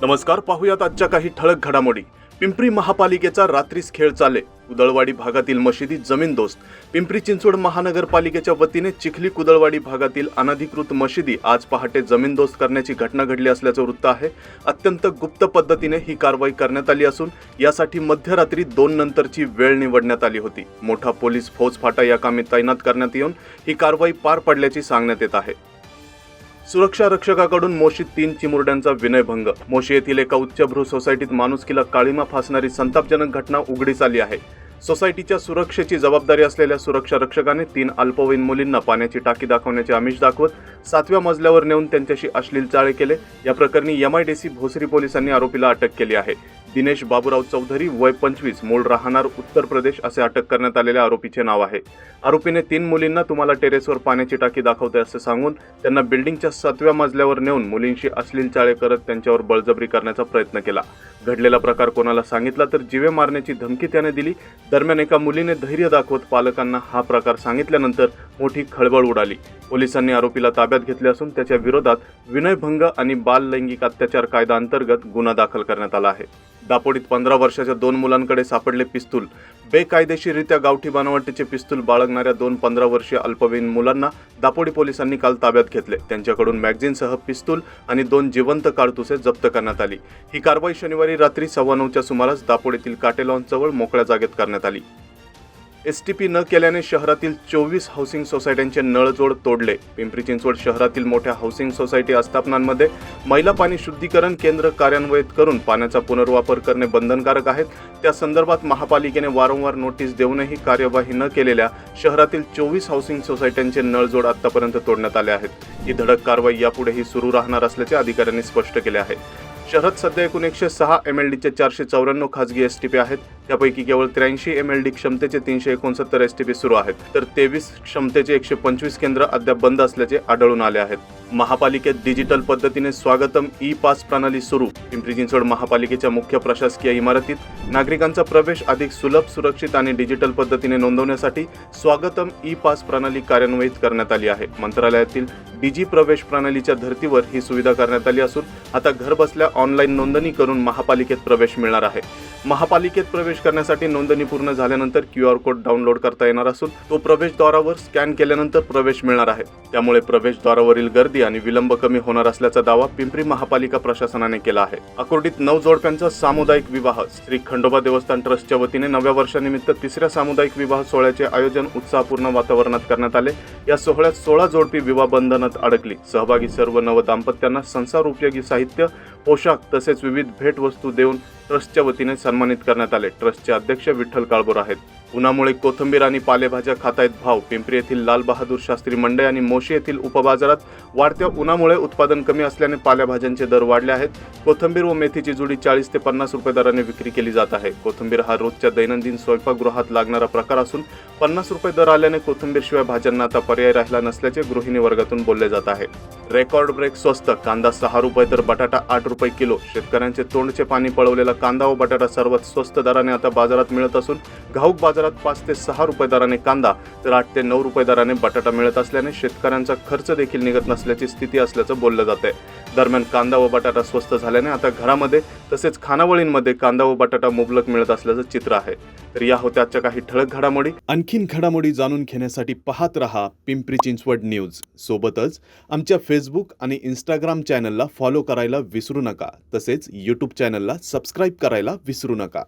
नमस्कार, पाहूयात आजच्या काही ठळक घडामोडी। पिंपरी महापालिकेचा रात्रीस खेळ चाले। कुदळवाडी भागातील मशिदीत जमीनदोस्त। पिंपरी चिंचवड महानगरपालिकेच्या वतीने चिखली कुदळवाडी भागातील अनधिकृत मशिदी आज पहाटे जमीनदोस्त करण्याची घटना घडली असल्याचे वृत्त आहे। अत्यंत गुप्त पद्धतीने ही कारवाई करण्यात आली असून यासाठी मध्यरात्री 2 नंतरची वेळ निवडण्यात आली होती। मोठा पोलीस फौजफाटा या कामी तैनात करण्यात येऊन ही कारवाई पार पडल्याची सांगण्यात येत आहे। सुरक्षा रक्षकाकडून मोशीत 3 चिमुरड्यांचा विनयभंग। मोशी येथील एका उच्चभ्रू सोसायटीत माणुसकीला काळीमा फासणारी संतापजनक घटना उघडीस आली आहे। सोसायटीच्या सुरक्षेची जबाबदारी असलेल्या सुरक्षा रक्षकाने 3 अल्पवयीन मुलींना पाण्याची टाकी दाखवण्याचे आमिष दाखवत 7व्या मजल्यावर नेऊन त्यांच्याशी अश्लील चाळे केले। या प्रकरणी MIDC भोसरी पोलिसांनी आरोपीला अटक केली आहे। दिनेश बाबूराव चौधरी वय 25 मूळ राहणार उत्तर प्रदेश असे अटक करण्यात आलेल्या आरोपीचे नाव आहे। आरोपीने 3 मुलींना तुम्हाला टेरेसवर पाण्याची टाकी दाखवते असे सांगून त्यांना बिल्डिंगच्या 7व्या मजल्यावर नेऊन मुलींशी अश्लील चाळे करत त्यांच्यावर बळजबरी करण्याचा प्रयत्न केला। घडलेला प्रकार कोणाला सांगितला तर जीवे मारण्याची धमकी त्याने दिली। दरम्यान एका मुलीने धैर्य दाखवत पालकांना हा प्रकार सांगितल्यानंतर मोठी खळबळ उडाली। पोलिसांनी आरोपीला ताब्यात घेतले असून त्याच्या विरोधात विनयभंग आणि बाल लैंगिक अत्याचार कायदा अंतर्गत गुन्हा दाखल करण्यात आला आहे। दापोडीत 15 वर्षाच्या 2 मुलांकडे सापडले पिस्तूल। बेकायदेशीररित्या गावठी बनावटीचे पिस्तूल बाळगणाऱ्या 2 15 वर्षीय अल्पवयीन मुलांना दापोडी पोलिसांनी काल ताब्यात घेतले। त्यांच्याकडून मॅगझिनसह पिस्तूल आणि 2 जिवंत काडतुसे जप्त करण्यात आली। ही कारवाई शनिवारी रात्री 9:15च्या सुमारास दापोडीतील काटेलॉन जवळ मोकळ्या जागेत करण्यात आली। STP न केल्याने शहरातील 24 हाऊसिंग सोसायट्यांचे नळजोड तोडले। पिंपरी चिंचवड शहरातील मोठ्या हाऊसिंग सोसायटी आस्थापनांमध्ये मैला पाणी शुद्धीकरण केंद्र कार्यान्वित करून पाण्याचा पुनर्वापर करणे बंधनकारक आहे। त्या संदर्भात महापालिकेने वारंवार नोटीस देऊनही कार्यवाही न केलेल्या शहरातील 24 हाऊसिंग सोसायट्यांचे नळजोड आतापर्यंत तोडण्यात आले आहेत। ही धडक कारवाई यापुढेही सुरू राहणार असल्याचे अधिकाऱ्यांनी स्पष्ट केले आहे। शहरात सध्या एकूण 106 MLDचे 494 खासगी STP आहेत। त्यापैकी केवळ 83 MLD क्षमतेचे 369 STP सुरू आहेत, तर 23 क्षमतेचे 125 केंद्र अद्याप बंद असल्याचे आढळून आले आहेत। महापालिकेत डिजिटल पद्धतीने स्वागतम ई-पास प्रणाली सुरू। पिंपरी चिंचवड महापालिकेच्या मुख्य प्रशासकीय इमारतीत नागरिकांचा प्रवेश अधिक सुलभ, सुरक्षित आणि डिजिटल पद्धतीने नोंदवण्यासाठी स्वागतम ई-पास प्रणाली कार्यान्वित करण्यात आली आहे। मंत्रालयातील डिजी प्रवेश प्रणालीच्या धर्तीवर ही सुविधा करण्यात आली असून आता घरबसल्या ऑनलाईन नोंदणी करून महापालिकेत प्रवेश मिळणार आहे। महापालिकेत प्रवेश करण्यासाठी नोंदणी पूर्ण झाल्यानंतर QR कोड डाउनलोड करता येणार असून तो प्रवेशद्वारावर स्कॅन केल्यानंतर प्रवेश मिळणार आहे। त्यामुळे प्रवेशद्वारावरील गर्दी आणि विलंब कमी होणार असल्याचा दावा पिंपरी महापालिका प्रशासनाने केला आहे। अकोर्डीत 9 जोडप्यांचा सामुदायिक विवाह। श्री खंडोबा देवस्थान ट्रस्टच्या वतीने नव्या वर्षानिमित्त 3ऱ्या सामुदायिक विवाह सोहळ्याचे आयोजन उत्साहपूर्ण वातावरणात करण्यात आले। या सोहळ्यात 16 जोडपी विवाह बंधनात अडकली। सहभागी सर्व नव दाम्पत्यांना संसार उपयोगी साहित्य, पोशाख तसेच विविध भेटवस्तू देऊन ट्रस्टच्या वतीने सन्मानित करण्यात आले। ट्रस्टचे अध्यक्ष विठ्ठल काळभोर आहेत। उन्हामुळे कोथिंबीर आणि पालेभाज्या खातायत भाव। पिंपरी येथील लाल बहादूर शास्त्री मंडई आणि मोशी येथील उपबाजारात वाढत्या उन्हामुळे उत्पादन कमी असल्याने पालेभाज्यांचे दर वाढले आहेत। कोथिंबीर व मेथीची जुडी 40 ते 50 रुपये दराने विक्री केली जात आहे। कोथिंबीर हा रोजच्या दैनंदिन स्वयंपाकगृहात लागणारा प्रकार असून 50 रुपये दर आल्याने कोथिंबीरशिवाय भाज्यांना आता पर्याय राहिला नसल्याचे गृहिणी वर्गातून बोलले जात आहे। रेकॉर्ड ब्रेक स्वस्त। कांदा 6 रुपये तर बटाटा 8 रुपये किलो। शेतकऱ्यांचे तोंडचे पाणी पळवलेला कांदा व बटाटा सर्वात स्वस्त दराने आता बाजारात मिळत असून घाऊक बाजारात 5 ते 6 रुपये दराने कांदा तर 8 ते 9 रुपये दराने बटाटा मिळत असल्याने शेतकऱ्यांचा खर्च देखील निघत नसल्याची स्थिती असल्याचं बोललं जाते। दरम्यान कांदा व बटाटा स्वस्त झाल्याने आता घरामध्ये तसेच खानावळींमध्ये कांदा व बटाटा मुबलक मिळत असल्याचं चित्र आहे। तर या होत्या आजच्या काही ठळक घडामोडी। आणखीन घडामोडी जाणून घेण्यासाठी पाहत रहा पिंपरी चिंचवड न्यूज। सोबतच आमच्या Facebook आणि Instagram चॅनलला फॉलो करायला विसरू नका। तसेच YouTube चॅनलला सबस्क्राईब करायला विसरू नका।